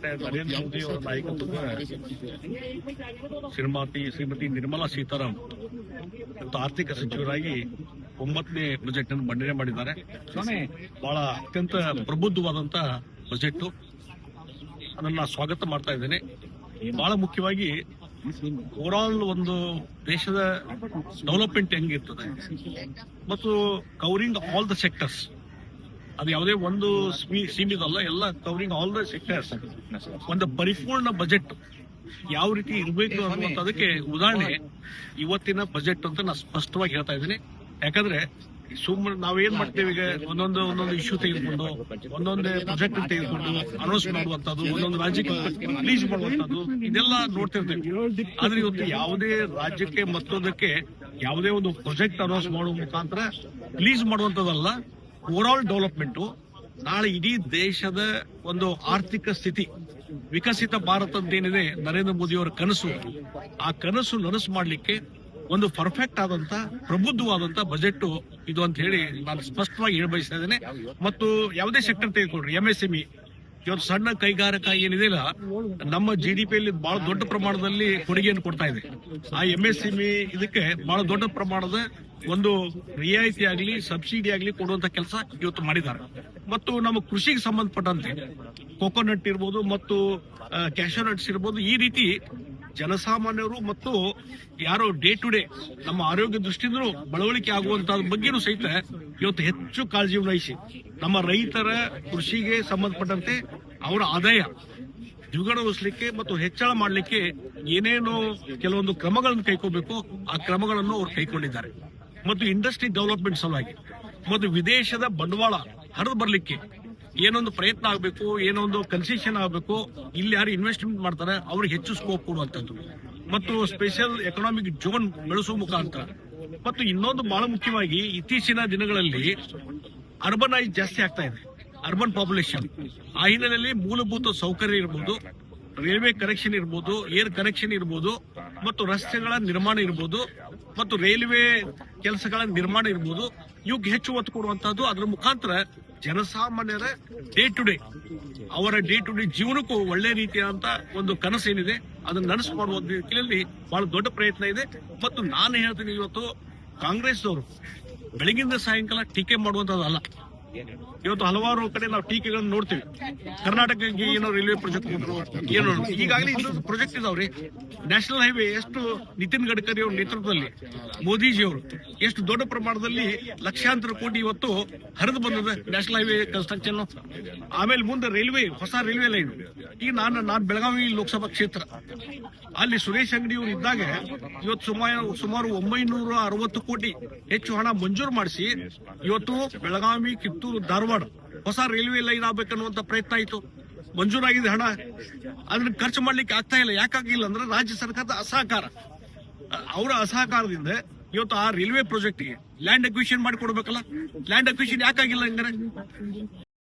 ಮತ್ತೆ ನರೇಂದ್ರ ಮೋದಿ ಅವರ ನಾಯಕತ್ವದ ಶ್ರೀಮತಿ ನಿರ್ಮಲಾ ಸೀತಾರಾಮನ್ ಮತ್ತು ಆರ್ಥಿಕ ಸಚಿವರಾಗಿ 9ನೇ ಬಜೆಟ್ ಅನ್ನು ಮಂಡನೆ ಮಾಡಿದ್ದಾರೆ. ಬಹಳ ಅತ್ಯಂತ ಪ್ರಬುದ್ಧವಾದಂತಹ ಬಜೆಟ್, ಅದನ್ನ ಸ್ವಾಗತ ಮಾಡ್ತಾ ಇದ್ದೇನೆ. ಬಹಳ ಮುಖ್ಯವಾಗಿ ಓವರಾಲ್ ಒಂದು ದೇಶದ ಡೆವಲಪ್ಮೆಂಟ್ ಹೆಂಗಿರ್ತದೆ ಮತ್ತು ಕವರಿಂಗ್ ಆಲ್ ದ ಸೆಕ್ಟರ್ಸ್, ಅದು ಯಾವುದೇ ಒಂದು ಸೀಮಿತ ಅಲ್ಲ, ಎಲ್ಲ ಕವರಿಂಗ್ ಆಲ್ ದ ಸೆಕ್ಟರ್ಸ್. ಒಂದು ಪರಿಪೂರ್ಣ ಬಜೆಟ್ ಯಾವ ರೀತಿ ಇರಬೇಕು ಅನ್ನುವಂಥದಕ್ಕೆ ಉದಾಹರಣೆ ಇವತ್ತಿನ ಬಜೆಟ್ ಅಂತ ನಾನು ಸ್ಪಷ್ಟವಾಗಿ ಹೇಳ್ತಾ ಇದ್ದೀನಿ. ಯಾಕಂದ್ರೆ ಸುಮ್ಮನೆ ನಾವೇನ್ ಮಾಡ್ತೇವೆ, ಈಗ ಒಂದೊಂದು ಇಶ್ಯೂ ತೆಗೆದುಕೊಂಡು ಒಂದೊಂದೇ ಪ್ರಾಜೆಕ್ಟ್ ತೆಗೆದುಕೊಂಡು ಅನೌನ್ಸ್ ಮಾಡುವಂತದ್ದು, ಒಂದೊಂದು ರಾಜ್ಯಕ್ಕೆ ರಿಲೀಸ್ ಮಾಡುವಂತದ್ದು, ಇದೆಲ್ಲ ನೋಡ್ತಿರ್ತೇವೆ. ಆದ್ರೆ ಇವತ್ತು ಯಾವುದೇ ರಾಜ್ಯಕ್ಕೆ ಮತ್ತೊಂದಕ್ಕೆ ಯಾವುದೇ ಒಂದು ಪ್ರಾಜೆಕ್ಟ್ ಅನೌನ್ಸ್ ಮಾಡುವ ಮುಖಾಂತರ ರಿಲೀಸ್ ಮಾಡುವಂತದ್ದಲ್ಲ, ಓವರ್ ಆಲ್ ಡೆವಲಪ್ಮೆಂಟ್. ನಾಳೆ ಇಡೀ ದೇಶದ ಒಂದು ಆರ್ಥಿಕ ಸ್ಥಿತಿ, ವಿಕಸಿತ ಭಾರತ ಅಂತೇನಿದೆ ನರೇಂದ್ರ ಮೋದಿ ಅವರ ಕನಸು, ಆ ಕನಸು ನನಸು ಮಾಡಲಿಕ್ಕೆ ಒಂದು ಪರ್ಫೆಕ್ಟ್ ಆದಂತ ಪ್ರಬುದ್ಧವಾದಂತ ಬಜೆಟ್ ಇದು ಅಂತ ಹೇಳಿ ನಾನು ಸ್ಪಷ್ಟವಾಗಿ ಹೇಳ ಬಯಸ್ತಾ ಇದ್ದೇನೆ. ಮತ್ತು ಯಾವುದೇ ಸೆಕ್ಟರ್ ತೆಗೆದುಕೊಂಡ್ರಿ, ಎಂಎಸ್ಎಂಇ, ಇವತ್ತು ಸಣ್ಣ ಕೈಗಾರಿಕಾ ಏನಿದೆಯಲ್ಲ, ನಮ್ಮ ಜಿಡಿಪಿಯಲ್ಲಿ ಬಹಳ ದೊಡ್ಡ ಪ್ರಮಾಣದಲ್ಲಿ ಕೊಡುಗೆಯನ್ನು ಕೊಡ್ತಾ ಇದೆ. ಆ ಎಂಎಸ್ಎಂಇ ಇದಕ್ಕೆ ಬಹಳ ದೊಡ್ಡ ಪ್ರಮಾಣದ ಒಂದು ರಿಯಾಯಿತಿ ಆಗಲಿ ಸಬ್ಸಿಡಿ ಆಗಲಿ ಕೊಡುವಂತ ಕೆಲಸ ಇವತ್ತು ಮಾಡಿದ್ದಾರೆ. ಮತ್ತು ನಮ್ಮ ಕೃಷಿಗೆ ಸಂಬಂಧಪಟ್ಟಂತೆ ಕೊಕೊನಟ್ ಇರ್ಬೋದು ಮತ್ತು ಕ್ಯಾಶೋ ನಟ್ಸ್ ಇರ್ಬೋದು, ಈ ರೀತಿ ಜನಸಾಮಾನ್ಯರು ಮತ್ತು ಯಾರು ಡೇ ಟು ಡೇ ನಮ್ಮ ಆರೋಗ್ಯ ದೃಷ್ಟಿಯಿಂದಲೂ ಬಳವಳಿಕೆ ಆಗುವಂತ ಬಗ್ಗೆನೂ ಸಹಿತ ಇವತ್ತು ಹೆಚ್ಚು ಕಾಳಜಿ ವಹಿಸಿ ನಮ್ಮ ರೈತರ ಕೃಷಿಗೆ ಸಂಬಂಧಪಟ್ಟಂತೆ ಅವರ ಆದಾಯ ದ್ವಿಗುಣಗೊಳಿಸಲಿಕ್ಕೆ ಮತ್ತು ಹೆಚ್ಚಳ ಮಾಡಲಿಕ್ಕೆ ಏನೇನು ಕೆಲವೊಂದು ಕ್ರಮಗಳನ್ನು ಕೈಗೊಳ್ಳಬೇಕು ಆ ಕ್ರಮಗಳನ್ನು ಅವರು ಕೈಗೊಂಡಿದ್ದಾರೆ. ಮತ್ತು ಇಂಡಸ್ಟ್ರಿ ಡೆವಲಪ್ಮೆಂಟ್ ಸಲುವಾಗಿ ಮತ್ತು ವಿದೇಶದ ಬಂಡವಾಳ ಹರಿದು ಬರಲಿಕ್ಕೆ ಏನೊಂದು ಪ್ರಯತ್ನ ಆಗಬೇಕು, ಏನೊಂದು ಕನ್ಸೆಷನ್ ಆಗಬೇಕು, ಇಲ್ಲಿ ಯಾರು ಇನ್ವೆಸ್ಟ್ಮೆಂಟ್ ಮಾಡ್ತಾರೆ ಅವ್ರಿಗೆ ಹೆಚ್ಚು ಸ್ಕೋಪ್ ಕೊಡುವಂತದ್ದು ಮತ್ತು ಸ್ಪೆಷಲ್ ಎಕನಾಮಿಕ್ ಝೋನ್ ಬೆಳೆಸುವ ಮುಖಾಂತರ. ಮತ್ತು ಇನ್ನೊಂದು ಬಹಳ ಮುಖ್ಯವಾಗಿ ಇತ್ತೀಚಿನ ದಿನಗಳಲ್ಲಿ ಅರ್ಬನೈಸ್ ಜಾಸ್ತಿ ಆಗ್ತಾ ಇದೆ, ಅರ್ಬನ್ ಪಾಪ್ಯುಲೇಷನ್. ಆ ಹಿನ್ನೆಲೆಯಲ್ಲಿ ಮೂಲಭೂತ ಸೌಕರ್ಯ ಇರ್ಬೋದು, ರೈಲ್ವೆ ಕನೆಕ್ಷನ್ ಇರ್ಬೋದು, ಏರ್ ಕನೆಕ್ಷನ್ ಇರ್ಬೋದು, ಮತ್ತು ರಸ್ತೆಗಳ ನಿರ್ಮಾಣ ಇರ್ಬೋದು, ಮತ್ತು ರೈಲ್ವೆ ಕೆಲಸಗಳ ನಿರ್ಮಾಣ ಇರ್ಬೋದು, ಇವಕ್ಕೆ ಹೆಚ್ಚು ಒತ್ತು ಕೊಡುವಂತಹದ್ದು. ಅದರ ಮುಖಾಂತರ ಜನಸಾಮಾನ್ಯರ ಡೇ ಟು ಡೇ ಅವರ ಡೇ ಟು ಡೇ ಜೀವನಕ್ಕೂ ಒಳ್ಳೆ ರೀತಿಯಾದಂತ ಒಂದು ಕನಸು ಏನಿದೆ ಅದನ್ನು ನನಸು ಮಾಡುವ ರೀತಿಯಲ್ಲಿ ಬಹಳ ದೊಡ್ಡ ಪ್ರಯತ್ನ ಇದೆ. ಮತ್ತು ನಾನು ಹೇಳ್ತೀನಿ, ಇವತ್ತು ಕಾಂಗ್ರೆಸ್ ಅವರು ಬೆಳಗಿಂದ ಸಾಯಂಕಾಲ ಟೀಕೆ ಮಾಡುವಂತದ್ದಲ್ಲ. ಇವತ್ತು ಹಲವಾರು ಕಡೆ ನಾವು ಟೀಕೆಗಳನ್ನು ನೋಡ್ತೀವಿ. ಕರ್ನಾಟಕಕ್ಕೆ ಏನೋ ರೈಲ್ವೆ ಪ್ರಾಜೆಕ್ಟ್ ಕೊಟ್ಟರು, ಏನೋ ಈಗಾಗಲೇ ಇನ್ನೊಂದು ಪ್ರಾಜೆಕ್ಟ್ ಇದಾವ್ರಿ. ನ್ಯಾಷನಲ್ ಹೈವೇ ಎಷ್ಟು ನಿತಿನ್ ಗಡ್ಕರಿ ಅವರ ನೇತೃತ್ವದಲ್ಲಿ ಮೋದಿಜಿ ಅವರು ಎಷ್ಟು ದೊಡ್ಡ ಪ್ರಮಾಣದಲ್ಲಿ ಲಕ್ಷಾಂತರ ಕೋಟಿ ಇವತ್ತು ಹರಿದು ಬಂದಿದೆ ನ್ಯಾಷನಲ್ ಹೈವೇ ಕನ್ಸ್ಟ್ರಕ್ಷನ್. ಆಮೇಲೆ ಮುಂದೆ ರೈಲ್ವೆ, ಹೊಸ ರೈಲ್ವೆ ಲೈನ್. ಈಗ ನಾನು ಬೆಳಗಾವಿ ಲೋಕಸಭಾ ಕ್ಷೇತ್ರ, ಅಲ್ಲಿ ಸುರೇಶ್ ಅಂಗಡಿ ಅವರು ಇದ್ದಾಗ ಇವತ್ತು ಸುಮಾರು 960 ಕೋಟಿ ಹೆಚ್ಚು ಹಣ ಮಂಜೂರು ಮಾಡಿಸಿ ಇವತ್ತು ಬೆಳಗಾವಿ, ಕಿತ್ತೂರು, ಧಾರವಾಡ ಹೊಸ ರೈಲ್ವೆ ಲೈನ್ ಆಗ್ಬೇಕನ್ನುವಂತ ಪ್ರಯತ್ನ ಆಯಿತು. ಮಂಜೂರಾಗಿದೆ ಹಣ, ಅದನ್ನ ಖರ್ಚು ಮಾಡ್ಲಿಕ್ಕೆ ಆಗ್ತಾ ಇಲ್ಲ. ಯಾಕಾಗಿಲ್ಲ ಅಂದ್ರೆ ರಾಜ್ಯ ಸರ್ಕಾರದ ಅಸಹಕಾರ. ಅವರ ಅಸಹಕಾರದಿಂದ ಇವತ್ತು ಆ ರೈಲ್ವೆ ಪ್ರಾಜೆಕ್ಟ್ಗೆ ಲ್ಯಾಂಡ್ ಅಕ್ವಿಷನ್ ಮಾಡಿಕೊಡ್ಬೇಕಲ್ಲ, ಲ್ಯಾಂಡ್ ಅಕ್ವಿಷನ್ ಯಾಕಾಗಿಲ್ಲ ಹಂಗಾರೆ?